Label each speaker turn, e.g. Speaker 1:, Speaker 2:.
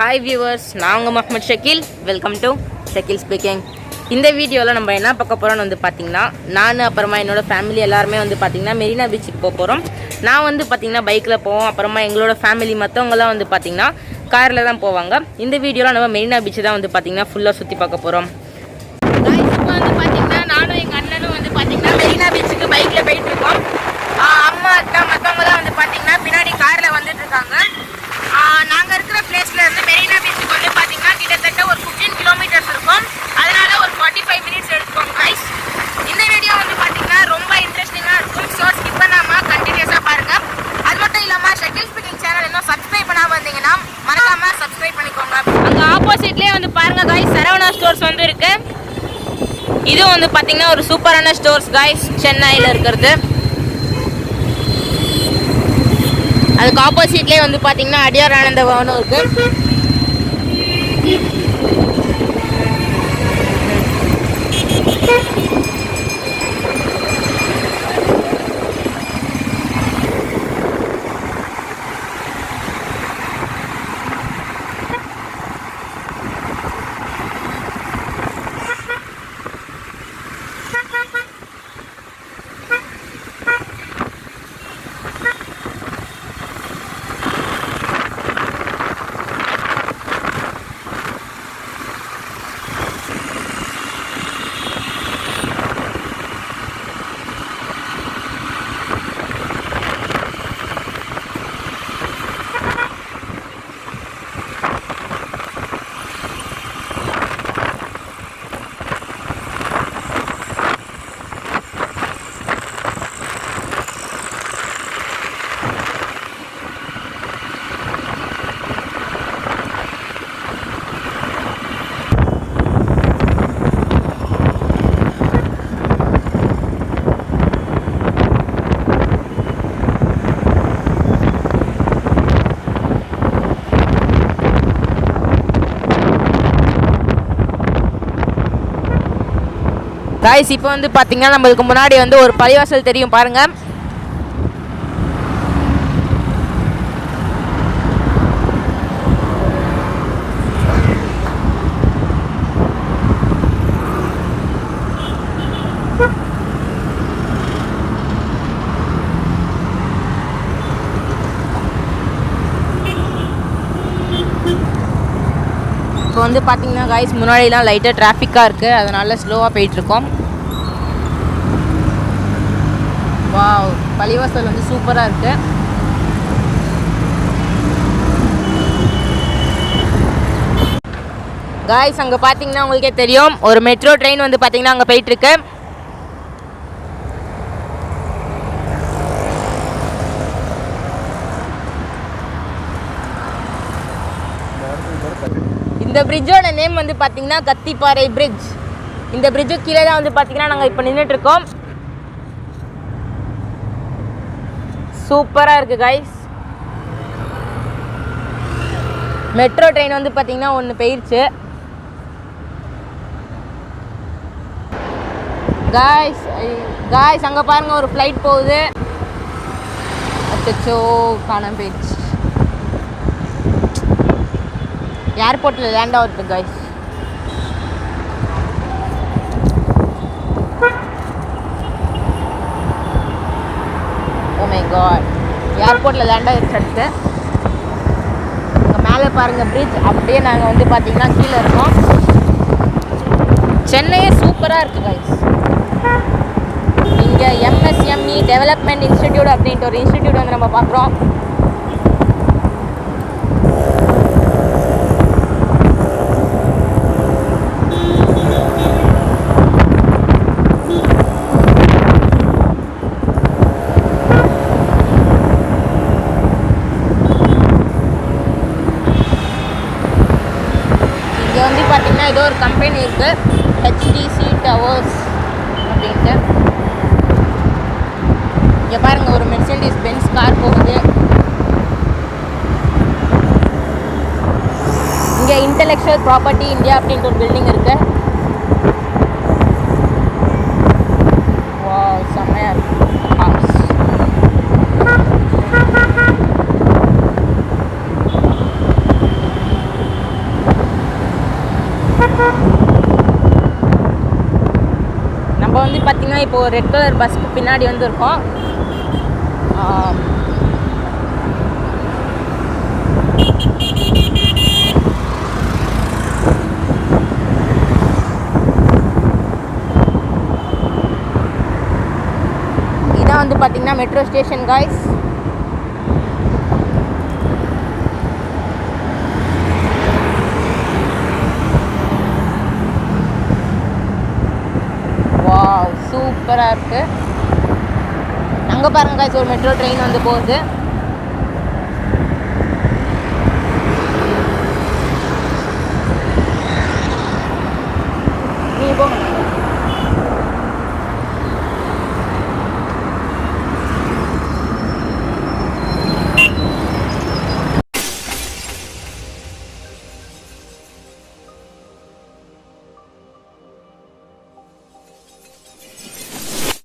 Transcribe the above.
Speaker 1: Hi viewers, நான் உங்க Mohammed Shakeel. Welcome to Shakeel speaking. இந்த வீடியோவில் நம்ம என்ன பார்க்க போகிறோம்னு வந்து பார்த்தீங்கன்னா, நான் அப்புறமா என்னோட ஃபேமிலி எல்லாருமே வந்து பார்த்தீங்கன்னா மெரினா பீச்சுக்கு போக போகிறோம். நான் வந்து பார்த்தீங்கன்னா பைக்கில் போவோம். அப்புறமா எங்களோட ஃபேமிலி மற்றவங்களாம் வந்து பார்த்தீங்கன்னா காரில் தான் போவாங்க. இந்த வீடியோவில் நம்ம மெரினா பீச்சு தான் வந்து பார்த்தீங்கன்னா ஃபுல்லாக சுற்றி பார்க்க போகிறோம். இப்போ வந்து பார்த்தீங்கன்னா நானும் எங்கள் அண்ணனும் வந்து பார்த்தீங்கன்னா மெரினா பீச்சுக்கு பைக்கில் போயிட்டு இருக்கோம். அம்மா அக்கா மற்றவங்களாம் வந்து பார்த்தீங்கன்னா பின்னாடி காரில் வந்துட்டு இருக்காங்க. நாங்கள் இருக்கிற பிளேஸ்ல இருந்து மெரினா பீச்சுக்கு வந்து பார்த்தீங்கன்னா கிட்டத்தட்ட ஒரு 15 கிலோமீட்டர்ஸ் இருக்கும். அதனால ஒரு 45 மினிட்ஸ் எடுத்துக்கோங்க கைஸ். இந்த வீடியோ வந்து பார்த்தீங்கன்னா ரொம்ப இன்ட்ரெஸ்டிங்காக இருக்கும். ஸோ ஸ்கிப் பண்ணாமல் கண்டினியூஸாக பாருங்க. அது மட்டும் இல்லாமல் ஷக்கீல் ஸ்பீக்கிங் சேனல் இன்னும் சப்ஸ்கிரைப் பண்ணாமல் வந்தீங்கன்னா மறக்காம சப்ஸ்கிரைப் பண்ணிக்கோங்க. அங்கே ஆப்போசிட்லேயே வந்து பாருங்க கைஸ், சரவணா ஸ்டோர்ஸ் வந்து இருக்கு. இது வந்து பார்த்தீங்கன்னா ஒரு சூப்பரான ஸ்டோர்ஸ் கைஸ், சென்னையில் இருக்கிறது. அதுக்கு ஆப்போசிட்லேயே வந்து பார்த்தீங்கன்னா அடியார் ஆனந்த பவனும் இருக்கு. காய்ஸ், இப்போ வந்து பார்த்தீங்கன்னா நம்மளுக்கு முன்னாடி வந்து ஒரு பள்ளிவாசல் தெரியும் பாருங்க. இப்போ வந்து பார்த்தீங்கன்னா காய்ஸ், முன்னாடிலாம் லைட்டாக டிராஃபிக்காக இருக்குது, அதனால ஸ்லோவாக போயிட்டுருக்கோம். வாவ், பள்ளிவாசல் வந்து சூப்பராக இருக்குது. காய்ஸ், அங்கே பார்த்தீங்கன்னா உங்களுக்கே தெரியும் ஒரு மெட்ரோ ட்ரெயின் வந்து பார்த்தீங்கன்னா அங்கே போயிட்டுருக்கு. இந்த பிரிட்ஜோட நேம் வந்து பார்த்தீங்கன்னா கத்திப்பாறை பிரிட்ஜ். இந்த பிரிட்ஜு கீழே தான் வந்து பார்த்தீங்கன்னா நாங்கள் இப்போ நின்றுட்டு இருக்கோம். சூப்பராக இருக்குது கைஸ். மெட்ரோ ட்ரெயின் வந்து பார்த்தீங்கன்னா ஒன்று போயிடுச்சு. காய்ஸ் அங்கே பாருங்கள், ஒரு ஃப்ளைட் போகுது. அச்சோ, காணாம போயிடுச்சு. ஏர்போர்ட்டில் லேண்ட் ஆகுது கைஸ். ஓ மை காட், ஏர்போர்ட்டில் லேண்ட் ஆகிடுச்சு. அடுத்து அங்கே மேலே பாருங்கள் பிரிட்ஜ். அப்படியே நாங்கள் வந்து பார்த்தீங்கன்னா கீழே இருக்கோம். சென்னையே சூப்பராக இருக்குது கைஸ். இங்கே எம்எஸ்எம்இ டெவலப்மெண்ட் இன்ஸ்டிடியூட் அப்படின்ட்டு ஒரு இன்ஸ்டிடியூட் வந்து நம்ம பார்க்குறோம். இங்கே வந்து பார்த்தீங்கன்னா ஏதோ ஒரு கம்பெனி இருக்குது, ஹெச்டிசி டவர்ஸ் அப்படின்ட்டு. இங்கே பாருங்கள், ஒரு மெர்சிடிஸ் பென்ஸ் கார் போகுது. இங்கே இன்டெலெக்சுவல் ப்ராப்பர்ட்டி இந்தியா அப்படின்ட்டு ஒரு பில்டிங் இருக்குது. வாவ், செம்மையாக இருக்குது ஹவுஸ். வந்து பார்த்திங்கன்னா இப்போது ரெட் கலர் பஸ்க்கு பின்னாடி வந்து இருக்கோம். இதான் வந்து பார்த்திங்கன்னா மெட்ரோ ஸ்டேஷன் காய்ஸ். வாவ், சூப்பராக இருக்குது. அங்கே பாருங்க காய்ஸ், ஒரு மெட்ரோ ட்ரெயின் வந்து போகுது. நீ போங்க.